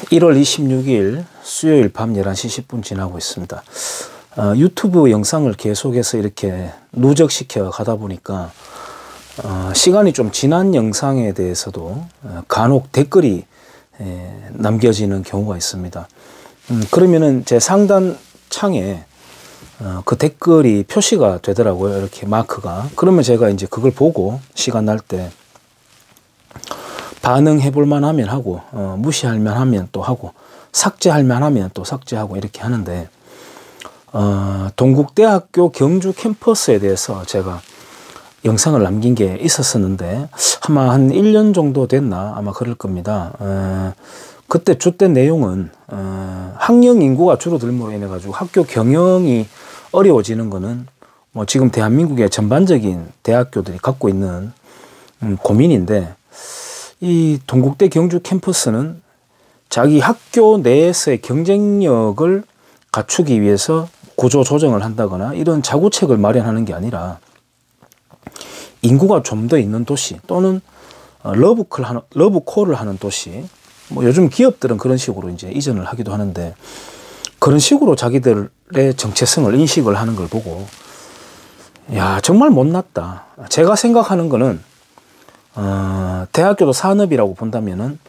1월 26일 수요일 밤 11시 10분 지나고 있습니다. 유튜브 영상을 계속해서 이렇게 누적시켜 가다 보니까 시간이 좀 지난 영상에 대해서도 간혹 댓글이 남겨지는 경우가 있습니다. 그러면은 제 상단 창에 그 댓글이 표시가 되더라고요. 이렇게 마크가. 그러면 제가 이제 그걸 보고 시간 날 때 반응해 볼만 하면 하고, 무시할 만 하면 또 하고, 삭제할 만 하면 또 삭제하고 이렇게 하는데, 동국대학교 경주 캠퍼스에 대해서 제가 영상을 남긴 게 있었었는데, 아마 한 1년 정도 됐나? 아마 그럴 겁니다. 그때 주된 내용은, 학령 인구가 줄어들므로 인해가지고 학교 경영이 어려워지는 거는 뭐 지금 대한민국의 전반적인 대학교들이 갖고 있는 고민인데, 이 동국대 경주 캠퍼스는 자기 학교 내에서의 경쟁력을 갖추기 위해서 구조 조정을 한다거나 이런 자구책을 마련하는 게 아니라 인구가 좀 더 있는 도시 또는 러브콜을 하는 도시, 뭐 요즘 기업들은 그런 식으로 이제 이전을 하기도 하는데 그런 식으로 자기들의 정체성을 인식을 하는 걸 보고 야, 정말 못났다. 제가 생각하는 거는 대학교도 산업이라고 본다면은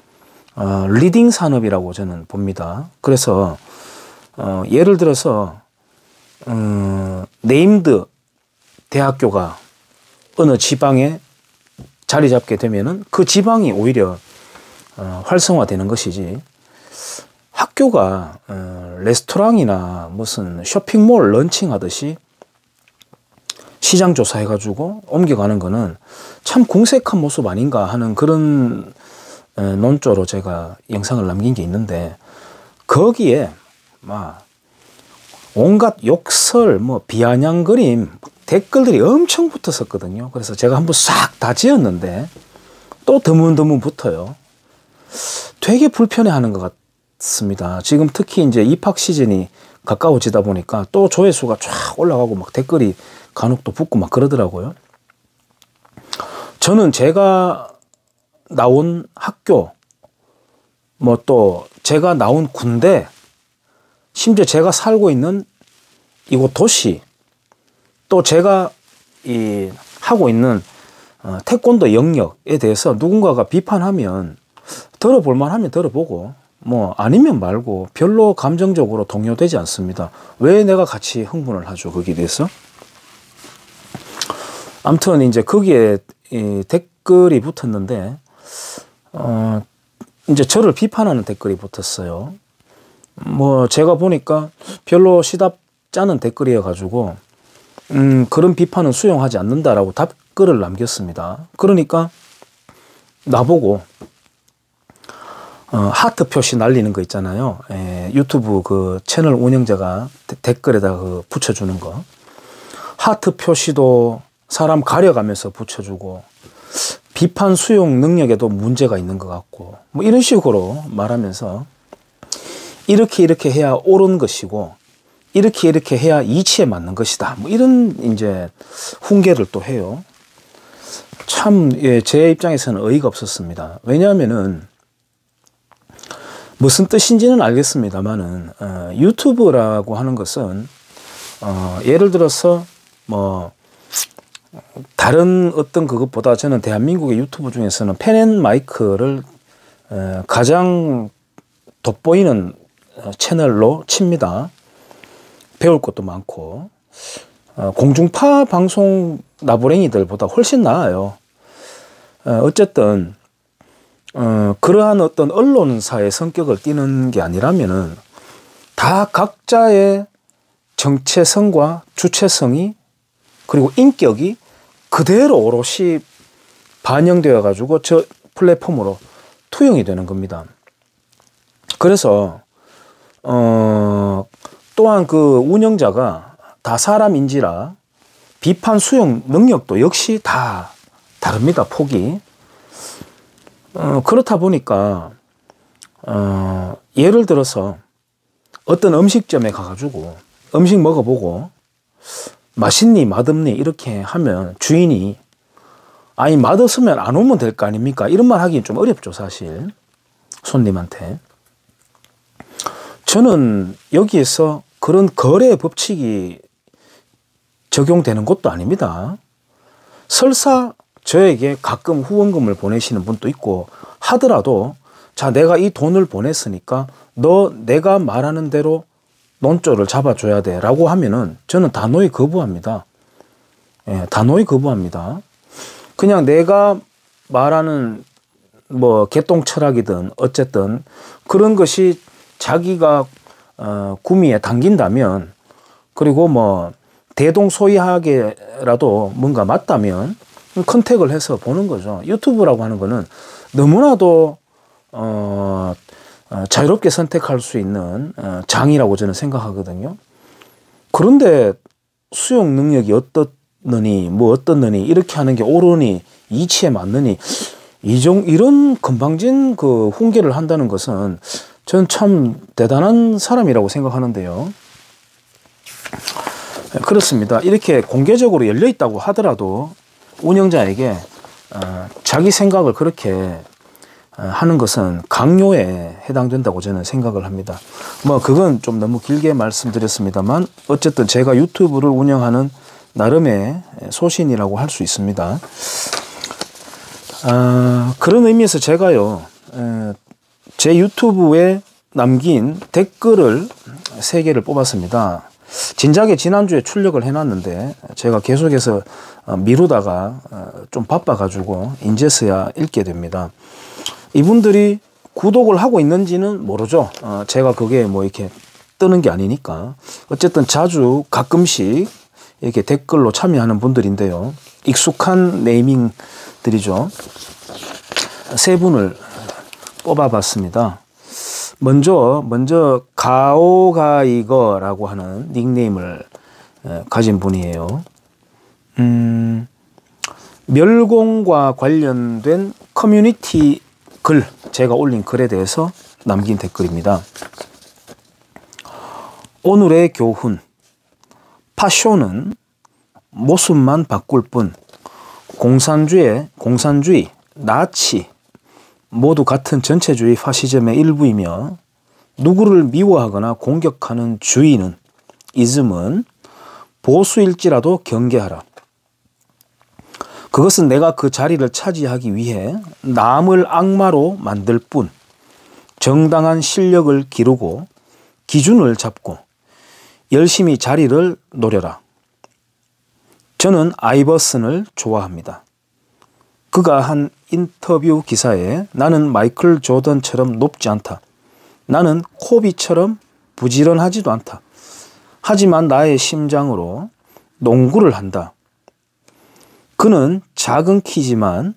리딩 산업이라고 저는 봅니다. 그래서 예를 들어서 네임드 대학교가 어느 지방에 자리 잡게 되면은 그 지방이 오히려 활성화되는 것이지, 학교가 레스토랑이나 무슨 쇼핑몰 런칭하듯이 시장 조사해가지고 옮겨가는 거는 참 궁색한 모습 아닌가 하는 그런 논조로 제가 영상을 남긴 게 있는데, 거기에 막 온갖 욕설, 뭐 비아냥거림 댓글들이 엄청 붙었었거든요. 그래서 제가 한번 싹 다 지었는데 또 드문드문 붙어요. 되게 불편해하는 것 같습니다. 지금 특히 이제 입학 시즌이 가까워지다 보니까 또 조회수가 쫙 올라가고 막 댓글이 간혹 또 붙고 막 그러더라고요. 저는 제가 나온 학교, 뭐 또 제가 나온 군대, 심지어 제가 살고 있는 이곳 도시, 또 제가 하고 있는 태권도 영역에 대해서 누군가가 비판하면 들어볼만 하면 들어보고 뭐 아니면 말고 별로 감정적으로 동요되지 않습니다. 왜 내가 같이 흥분을 하죠, 거기에 대해서? 아무튼 이제 거기에 댓글이 붙었는데 이제 저를 비판하는 댓글이 붙었어요. 뭐 제가 보니까 별로 시답지 않은 댓글이어 가지고 그런 비판은 수용하지 않는다라고 답글을 남겼습니다. 그러니까 나보고 하트 표시 날리는 거 있잖아요. 유튜브 그 채널 운영자가 댓글에다가 붙여주는 거, 하트 표시도 사람 가려가면서 붙여주고 비판 수용 능력에도 문제가 있는 것 같고 뭐 이런 식으로 말하면서 이렇게 해야 옳은 것이고 이렇게 해야 이치에 맞는 것이다, 뭐 이런 이제 훈계를 또 해요. 참 제 입장에서는 어이가 없었습니다. 왜냐하면은 무슨 뜻인지는 알겠습니다만은 유튜브라고 하는 것은 예를 들어서 뭐 다른 어떤 그것보다 저는 대한민국의 유튜브 중에서는 펜앤마이크를 가장 돋보이는 채널로 칩니다. 배울 것도 많고 공중파 방송 나부랭이들보다 훨씬 나아요. 어쨌든 그러한 어떤 언론사의 성격을 띠는 게 아니라면은 다 각자의 정체성과 주체성이 그리고 인격이 그대로 오롯이 반영되어 가지고 저 플랫폼으로 투영이 되는 겁니다. 그래서 또한 그 운영자가 다 사람인지라 비판 수용 능력도 역시 다 다릅니다, 폭이. 그렇다 보니까 예를 들어서 어떤 음식점에 가가지고 음식 먹어보고 맛있니 맛없니 이렇게 하면 주인이 아니 맛없으면 안 오면 될 거 아닙니까? 이런 말 하기는 좀 어렵죠, 사실 손님한테. 저는 여기에서 그런 거래 법칙이 적용되는 것도 아닙니다. 설사 저에게 가끔 후원금을 보내시는 분도 있고 하더라도 자, 내가 이 돈을 보냈으니까 너 내가 말하는 대로 논조를 잡아줘야 돼 라고 하면은 저는 단호히 거부합니다. 예, 단호히 거부합니다. 그냥 내가 말하는 뭐 개똥 철학이든 어쨌든 그런 것이 자기가 구미에 당긴다면, 그리고 뭐 대동소이하게라도 뭔가 맞다면 컨택을 해서 보는 거죠. 유튜브라고 하는 거는 너무나도 자유롭게 선택할 수 있는 장이라고 저는 생각하거든요. 그런데 수용 능력이 어떻느니 뭐 어떻느니 이렇게 하는 게 옳으니 이치에 맞느니 이런 건방진 그 훈계를 한다는 것은 저는 참 대단한 사람이라고 생각하는데요. 그렇습니다. 이렇게 공개적으로 열려 있다고 하더라도 운영자에게 자기 생각을 그렇게 하는 것은 강요에 해당된다고 저는 생각을 합니다. 뭐 그건 좀 너무 길게 말씀드렸습니다만 어쨌든 제가 유튜브를 운영하는 나름의 소신이라고 할 수 있습니다. 그런 의미에서 제가요, 제 유튜브에 남긴 댓글을 3개를 뽑았습니다. 진작에 지난주에 출력을 해놨는데 제가 계속해서 미루다가 좀 바빠가지고 인제서야 읽게 됩니다. 이분들이 구독을 하고 있는지는 모르죠. 제가 그게 뭐 이렇게 뜨는 게 아니니까. 어쨌든 자주 가끔씩 이렇게 댓글로 참여하는 분들인데요. 익숙한 네이밍들이죠. 3분을 뽑아봤습니다. 먼저 가오가이거라고 하는 닉네임을 가진 분이에요. 멸공과 관련된 커뮤니티 글, 제가 올린 글에 대해서 남긴 댓글입니다. 오늘의 교훈, 파쇼는 모습만 바꿀 뿐 공산주의, 나치 모두 같은 전체주의 파시즘의 일부이며 누구를 미워하거나 공격하는 주의는 이즘은 보수일지라도 경계하라. 그것은 내가 그 자리를 차지하기 위해 남을 악마로 만들 뿐 정당한 실력을 기르고 기준을 잡고 열심히 자리를 노려라. 저는 아이버슨을 좋아합니다. 그가 한 인터뷰 기사에 나는 마이클 조던처럼 높지 않다. 나는 코비처럼 부지런하지도 않다. 하지만 나의 심장으로 농구를 한다. 그는 작은 키지만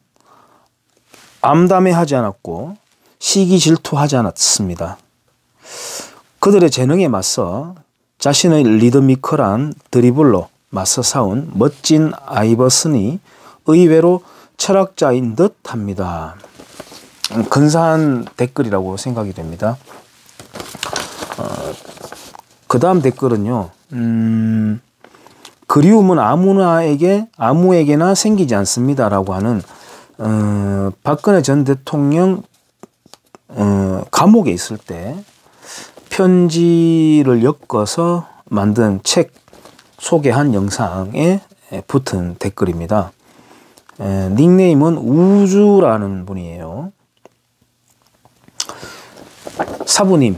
암담해하지 않았고 시기 질투하지 않았습니다. 그들의 재능에 맞서 자신의 리드미컬한 드리블로 맞서 싸운 멋진 아이버슨이 의외로 철학자인 듯 합니다. 근사한 댓글이라고 생각이 됩니다. 그 다음 댓글은요. 그리움은 아무에게나 생기지 않습니다라고 하는 박근혜 전 대통령 감옥에 있을 때 편지를 엮어서 만든 책 소개한 영상에 붙은 댓글입니다. 닉네임은 우주라는 분이에요. 사부님,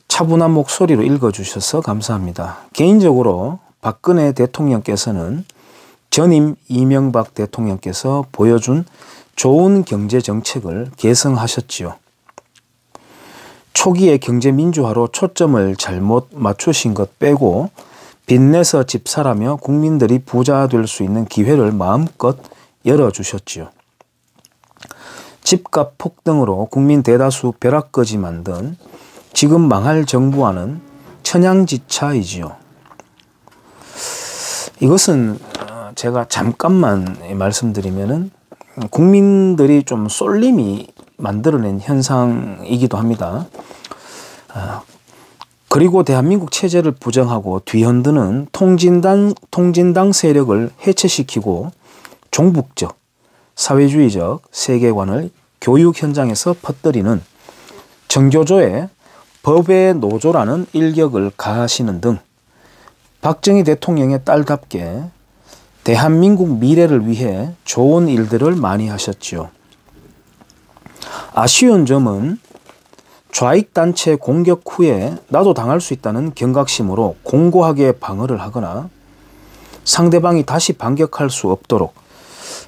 차분한 목소리로 읽어주셔서 감사합니다. 개인적으로 박근혜 대통령께서는 전임 이명박 대통령께서 보여준 좋은 경제정책을 계승하셨지요. 초기의 경제민주화로 초점을 잘못 맞추신 것 빼고 빚내서 집사라며 국민들이 부자 될 수 있는 기회를 마음껏 열어주셨지요. 집값 폭등으로 국민 대다수 벼락거지 만든 지금 망할 정부와는 천양지차이지요. 이것은 제가 잠깐만 말씀드리면은 국민들이 좀 쏠림이 만들어낸 현상이기도 합니다. 그리고 대한민국 체제를 부정하고 뒤흔드는 통진당 세력을 해체시키고 종북적, 사회주의적 세계관을 교육 현장에서 퍼뜨리는 정교조의 법의 노조라는 일격을 가하시는 등 박정희 대통령의 딸답게 대한민국 미래를 위해 좋은 일들을 많이 하셨지요. 아쉬운 점은 좌익단체 공격 후에 나도 당할 수 있다는 경각심으로 공고하게 방어를 하거나 상대방이 다시 반격할 수 없도록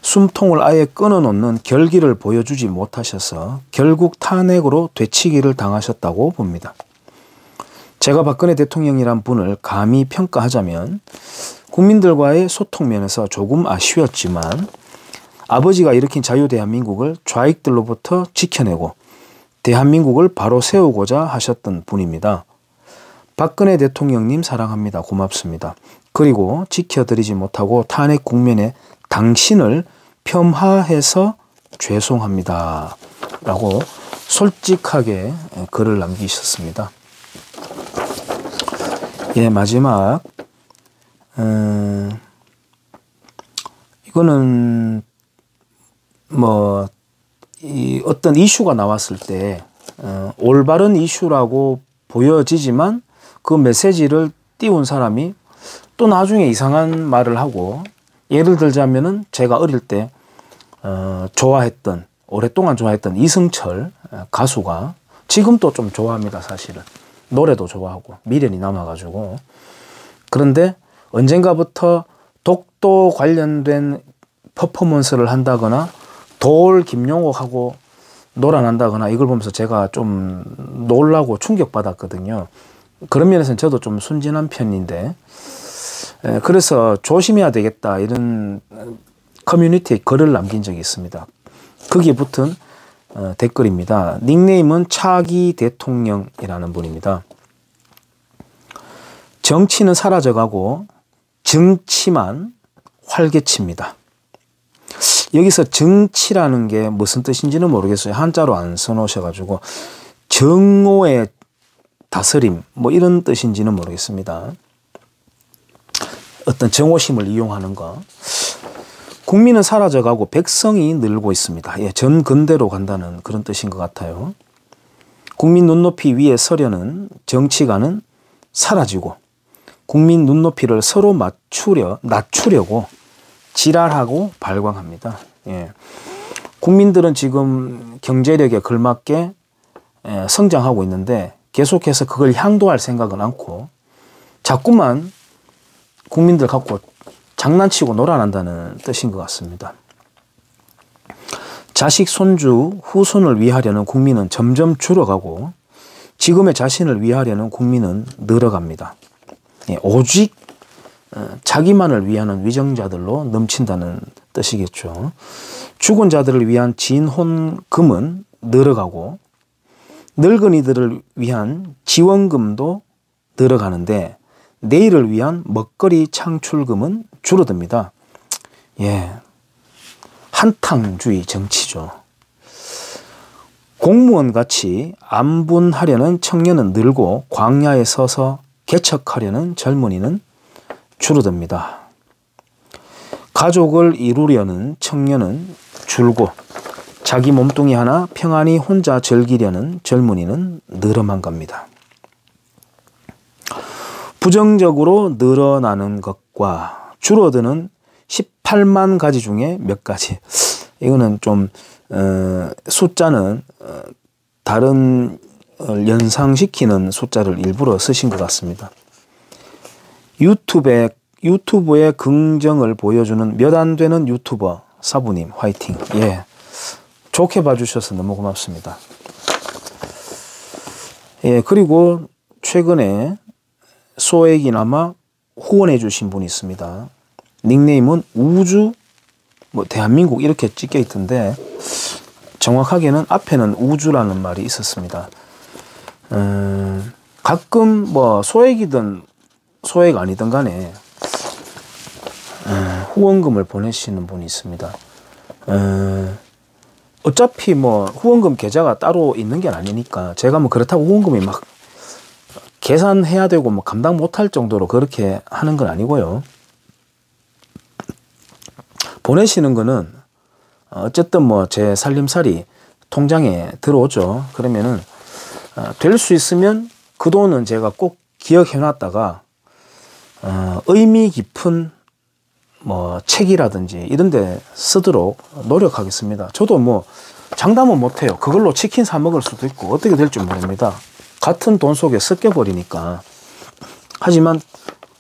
숨통을 아예 끊어놓는 결기를 보여주지 못하셔서 결국 탄핵으로 되치기를 당하셨다고 봅니다. 제가 박근혜 대통령이란 분을 감히 평가하자면 국민들과의 소통 면에서 조금 아쉬웠지만 아버지가 일으킨 자유대한민국을 좌익들로부터 지켜내고 대한민국을 바로 세우고자 하셨던 분입니다. 박근혜 대통령님 사랑합니다. 고맙습니다. 그리고 지켜드리지 못하고 탄핵 국면에 당신을 폄하해서 죄송합니다. 라고 솔직하게 글을 남기셨습니다. 예, 마지막 이거는 뭐 어떤 이슈가 나왔을 때 올바른 이슈라고 보여지지만 그 메시지를 띄운 사람이 또 나중에 이상한 말을 하고, 예를 들자면은 제가 어릴 때 좋아했던, 오랫동안 좋아했던 이승철 가수가 지금도 좀 좋아합니다. 사실은 노래도 좋아하고 미련이 남아가지고. 그런데 언젠가부터 독도 관련된 퍼포먼스를 한다거나 돌 김용옥하고 놀아난다거나 이걸 보면서 제가 좀 놀라고 충격받았거든요. 그런 면에서는 저도 좀 순진한 편인데, 그래서 조심해야 되겠다 이런 커뮤니티에 글을 남긴 적이 있습니다. 거기에 붙은 댓글입니다. 닉네임은 차기 대통령이라는 분입니다. 정치는 사라져가고 정치만 활개칩니다. 여기서 정치라는 게 무슨 뜻인지는 모르겠어요. 한자로 안 써놓으셔가지고 정오의 다스림 뭐 이런 뜻인지는 모르겠습니다. 어떤 정오심을 이용하는 거. 국민은 사라져가고 백성이 늘고 있습니다. 예, 전 근대로 간다는 그런 뜻인 것 같아요. 국민 눈높이 위에 서려는 정치가는 사라지고 국민 눈높이를 서로 낮추려고 지랄하고 발광합니다. 예. 국민들은 지금 경제력에 걸맞게 성장하고 있는데 계속해서 그걸 향도할 생각은 않고 자꾸만 국민들 갖고 장난치고 놀아난다는 뜻인 것 같습니다. 자식, 손주, 후손을 위하려는 국민은 점점 줄어가고 지금의 자신을 위하려는 국민은 늘어갑니다. 예, 오직 자기만을 위하는 위정자들로 넘친다는 뜻이겠죠. 죽은 자들을 위한 진혼금은 늘어가고 늙은이들을 위한 지원금도 늘어가는데 내일을 위한 먹거리 창출금은 줄어듭니다. 예, 한탕주의 정치죠. 공무원같이 안분하려는 청년은 늘고 광야에 서서 개척하려는 젊은이는 줄어듭니다. 가족을 이루려는 청년은 줄고 자기 몸뚱이 하나 평안히 혼자 즐기려는 젊은이는 늘어만 갑니다. 부정적으로 늘어나는 것과 줄어드는 18만 가지 중에 몇 가지. 이거는 좀 숫자는 다른 연상시키는 숫자를 일부러 쓰신 것 같습니다. 유튜브의 긍정을 보여주는 몇 안 되는 유튜버 사부님 화이팅. 예, 좋게 봐주셔서 너무 고맙습니다. 예, 그리고 최근에 소액이나마 후원해 주신 분이 있습니다. 닉네임은 우주 뭐 대한민국 이렇게 찍혀 있던데 정확하게는 앞에는 우주라는 말이 있었습니다. 가끔 뭐 소액이든 소액 아니든 간에 후원금을 보내시는 분이 있습니다. 어차피 뭐 후원금 계좌가 따로 있는 게 아니니까 제가 뭐 그렇다고 후원금이 막 계산해야 되고 뭐 감당 못할 정도로 그렇게 하는 건 아니고요. 보내시는 거는 어쨌든 뭐 제 살림살이 통장에 들어오죠. 그러면은 될 수 있으면 그 돈은 제가 꼭 기억해 놨다가 의미 깊은 뭐 책이라든지 이런 데 쓰도록 노력하겠습니다. 저도 뭐 장담은 못해요. 그걸로 치킨 사 먹을 수도 있고 어떻게 될지 모릅니다. 같은 돈 속에 섞여 버리니까. 하지만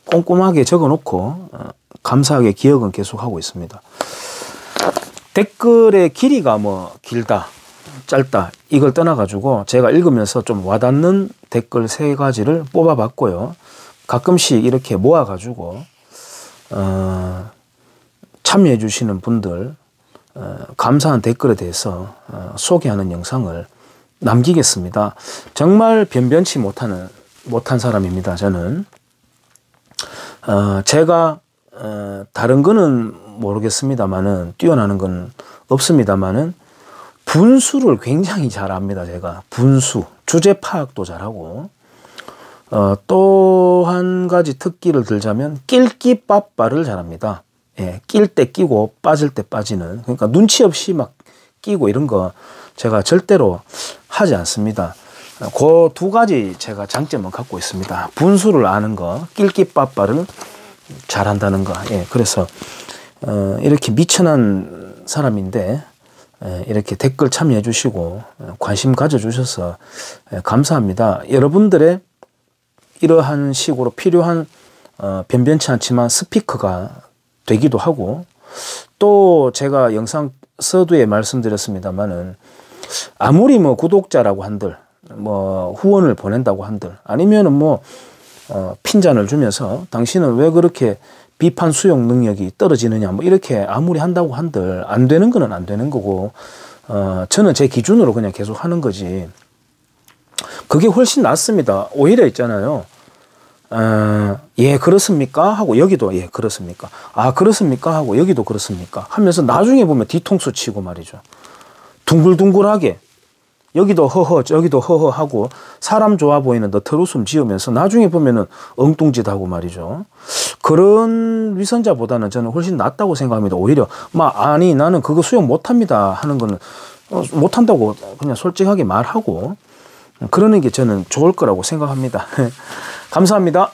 꼼꼼하게 적어 놓고 감사하게 기억은 계속 하고 있습니다. 댓글의 길이가 뭐 길다 짧다 이걸 떠나 가지고 제가 읽으면서 좀 와닿는 댓글 3가지를 뽑아 봤고요. 가끔씩 이렇게 모아 가지고 참여해 주시는 분들 감사한 댓글에 대해서 소개하는 영상을 남기겠습니다. 정말 변변치 못한 사람입니다. 저는 제가 다른 거는 모르겠습니다만은 뛰어나는 건 없습니다만은 분수를 굉장히 잘합니다. 제가 분수 주제 파악도 잘하고 또 한 가지 특기를 들자면 낄끼 빠빠를 잘합니다. 예, 낄 때 끼고 빠질 때 빠지는, 그러니까 눈치 없이 막 끼고 이런 거 제가 절대로 하지 않습니다. 그 2가지 제가 장점은 갖고 있습니다. 분수를 아는 거, 낄끼 빠빠를 잘한다는 거. 예, 그래서 이렇게 미천한 사람인데 이렇게 댓글 참여해 주시고 관심 가져 주셔서 감사합니다. 여러분들의 이러한 식으로 필요한 변변치 않지만 스피커가 되기도 하고, 또 제가 영상 서두에 말씀드렸습니다만은 아무리 뭐 구독자라고 한들 뭐 후원을 보낸다고 한들 아니면은 뭐 핀잔을 주면서 당신은 왜 그렇게 비판 수용 능력이 떨어지느냐 뭐 이렇게 아무리 한다고 한들 안 되는 거는 안 되는 거고, 저는 제 기준으로 그냥 계속 하는 거지. 그게 훨씬 낫습니다. 오히려 있잖아요. 예, 그렇습니까? 하고 여기도 예, 그렇습니까? 아, 그렇습니까? 하고 여기도 그렇습니까? 하면서 나중에 보면 뒤통수 치고 말이죠. 둥글둥글하게 여기도 허허 저기도 허허 하고 사람 좋아 보이는 너털웃음 지으면서 나중에 보면은 엉뚱짓 하고 말이죠. 그런 위선자보다는 저는 훨씬 낫다고 생각합니다. 오히려 아니 나는 그거 수용 못합니다 하는 거는 못한다고 그냥 솔직하게 말하고 그러는 게 저는 좋을 거라고 생각합니다. 감사합니다.